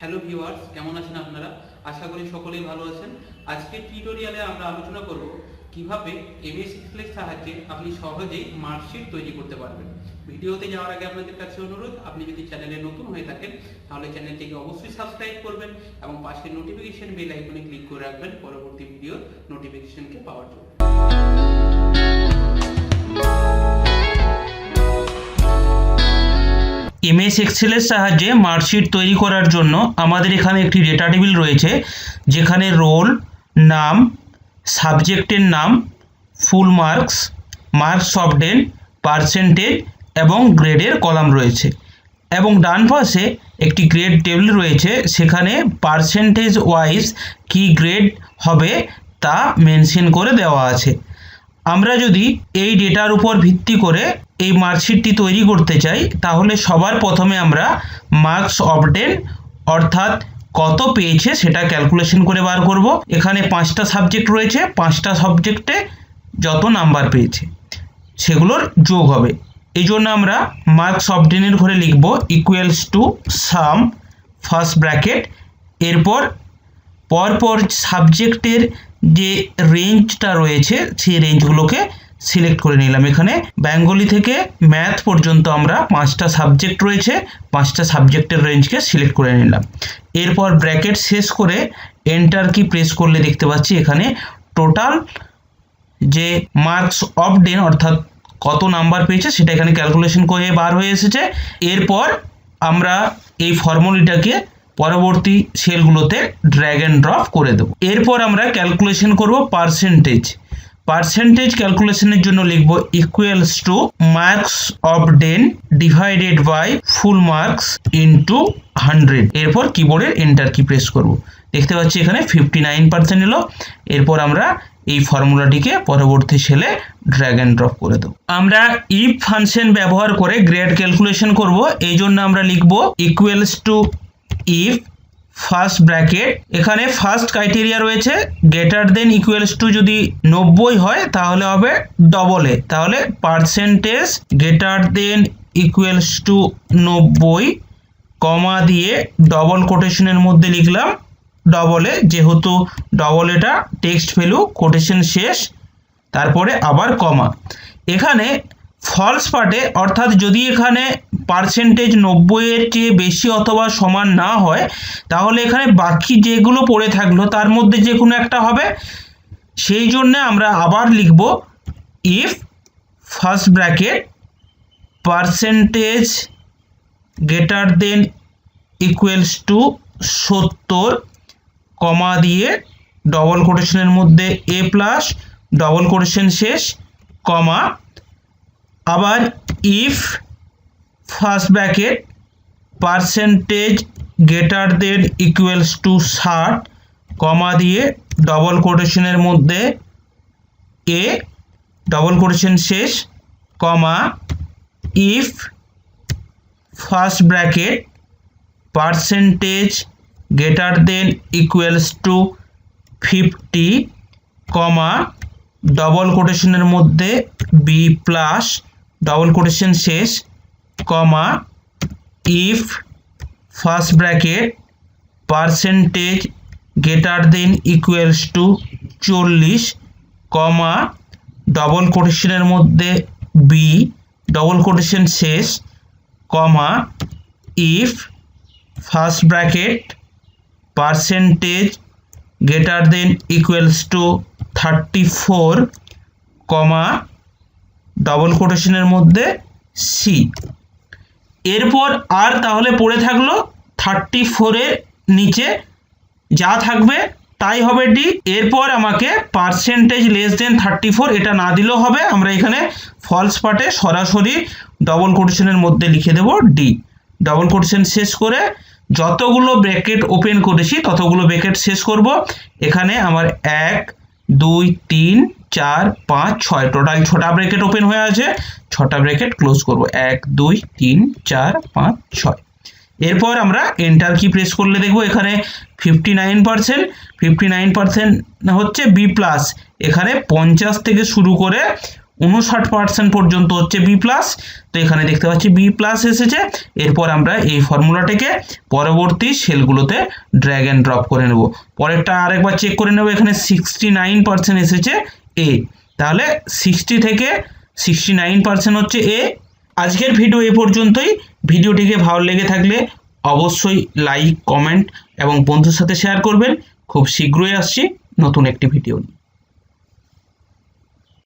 Hello viewers, কেমন আছেন আপনারা? আশা করি সকলেই ভালো আছেন। আজকের টিউটোরিয়ালে আমরা আলোচনা করব কিভাবে এমএস এক্সেলের সাহায্যে আপনি সহজেই মার্কশিট তৈরি করতে পারবেন। ভিডিওতে যাওয়ার আগে আপনাদের কাছে অনুরোধ, আপনি যদি চ্যানেলে নতুন হয়ে থাকেন তাহলে চ্যানেলটিকে অবশ্যই সাবস্ক্রাইব করবেন এবং পাশের নোটিফিকেশন বেল আইকনে ক্লিক করে রাখবেন পরবর্তী ভিডিওর নোটিফিকেশনকে পাওয়ার জন্য। এমএস এক্সেলের সাহায্যে মার্কশিট তৈরি করার জন্য আমাদের এখানে একটি ডেটা টেবিল রয়েছে, যেখানে রোল, নাম, সাবজেক্টের নাম, full marks, marks obtain, percentage এবং গ্রেডের কলাম রয়েছে। এবং ডান পাশে একটি গ্রেড টেবিল রয়েছে, সেখানে পার্সেন্টেজ ওয়াইজ কি গ্রেড হবে তা মেনশন করে দেওয়া আছে। আমরা যদি এই ডেটার উপর ভিত্তি করে এই মার্কশিটটি তৈরি করতে চাই, তাহলে সবার প্রথমে আমরা মার্কস অফ ডেন অর্থাৎ কত পেয়েছে সেটা ক্যালকুলেশন করে বার করব। এখানে 5টা সাবজেক্ট রয়েছে, 5টা সাবজেক্টে যত নাম্বার পেয়েছে সেগুলোর যোগ হবে। এই জন্য আমরা মার্কস অফ ডেনের ঘরে লিখব equals to some first bracket, এরপর পরপর সাবজেক্টের যে রেঞ্জটা রয়েছে সেই রেঞ্জগুলোকে সিলেক্ট করে নিলাম। এখানে বেঙ্গলি থেকে ম্যাথ পর্যন্ত আমরা 5টা সাবজেক্ট রয়েছে, 5টা সাবজেক্টের রেঞ্জকে সিলেক্ট করে নিলাম। এরপর ব্র্যাকেট শেষ করে এন্টার কি প্রেস করলে দেখতে পাচ্ছি এখানে টোটাল যে মার্কস অফ ডেন অর্থাৎ কত নাম্বার পেয়েছে সেটা এখানে ক্যালকুলেশন করে বার হয়ে এসেছে। এরপর আমরা এই ফর্মুলাটাকে পরবর্তী সেলগুলোতে ড্র্যাগ অ্যান্ড ড্রপ করে দেব। এরপর আমরা ক্যালকুলেশন করব পার্সেন্টেজ। পার্সেন্টেজ ক্যালকুলেশনের জন্য লিখব equals to marks obtain divided by full marks into 100। এরপর কিবোর্ডের এন্টার কি প্রেস করব। দেখতে পাচ্ছি এখানে 59% এলো। এরপর আমরা এই ফর্মুলাটিকে পরবর্তী সেলে ড্র্যাগ অ্যান্ড ড্রপ করে দেব। আমরা ইফ ফাংশন ব্যবহার করে গ্রেড ক্যালকুলেশন করব। এই জন্য আমরা লিখব equals two if first bracket, এখানে ফার্স্ট ক্রাইটেরিয়া রয়েছে গ্রেটার দেন ইকুয়ালস টু যদি 90 হয় তাহলে হবে ডবলে, তাহলে percentage greater than equals two 90 কমা দিয়ে ডবল কোটেশনের মধ্যে লিখলাম ডবলে, যেহেতু ডবল এটা টেক্সট ভ্যালু, কোটেশন শেষ, তারপরে আবার কমা। এখানে ফলস পার্টে অর্থাৎ যদি এখানে পার্সেন্টেজ 90-এর চেয়ে বেশি অথবা সমান না হয় তাহলে এখানে বাকি যেগুলো পড়ে থাকলো তার মধ্যে যে কোনো একটা হবে। সেই জন্য আমরা আবার লিখব if first bracket percentage greater than equals two 70 কমা দিয়ে ডবল কোটেশনের মধ্যে এ প্লাস ডবল কোটেশন শেষ কমা, আবার if first bracket percentage greater than equals to 60 comma দিয়ে ডবল কোটেশনের মধ্যে এ ডবল কোটেশন শেষ comma, if first bracket percentage greater than equals to 50 comma double কোটেশনের মধ্যে বি প্লাস ডবল কোটেশন শেষ comma, if first bracket percentage greater than equals to 40 comma double কোটেশনের মধ্যে B double quotation শেষ comma, if first bracket percentage greater than equals to 34 comma double কোটেশনের মধ্যে C. এরপর আর তাহলে পড়ে থাকলো 34-এর নিচে যা থাকবে তাই হবে ডি। এরপর আমাকে পার্সেন্টেজ লেস দেন 34 এটা না দিলেও হবে, আমরা এখানে ফলস পার্টে সরাসরি ডবল কোটেশনের মধ্যে লিখে দেব ডি। ডবল কোটেশন শেষ করে যতগুলো ব্র্যাকেট ওপেন করেছি ততগুলো ব্র্যাকেট শেষ করব। এখানে আমার 1 2 3 4 5 6 টোটাল 6টা ব্র্যাকেট ওপেন হয়ে আছে, 6টা ব্র্যাকেট ক্লোজ করব 1 2 3 4 5 6। এরপর আমরা এন্টার কি প্রেস করলে দেখব এখানে 59% হচ্ছে বি প্লাস। এখানে 50 থেকে শুরু করে 59% পর্যন্ত হচ্ছে বি প্লাস। তো এখানে দেখতে পাচ্ছি বি প্লাস এসেছে। এরপর আমরা এই ফর্মুলাটাকে পরবর্তী সেলগুলোতে ড্র্যাগ অ্যান্ড ড্রপ করে নেব। পরেরটা আরেকবার চেক করে নেব, এখানে 69% এসেছে এ, তাহলে 60 থেকে 69% হচ্ছে এ। আজকের ভিডিও এ পর্যন্তই। ভিডিওটিকে ভালো লেগে থাকলে অবশ্যই লাইক, কমেন্ট এবং বন্ধুর সাথে শেয়ার করবেন। খুব শীঘ্রই আসছি নতুন একটি ভিডিও নিয়ে।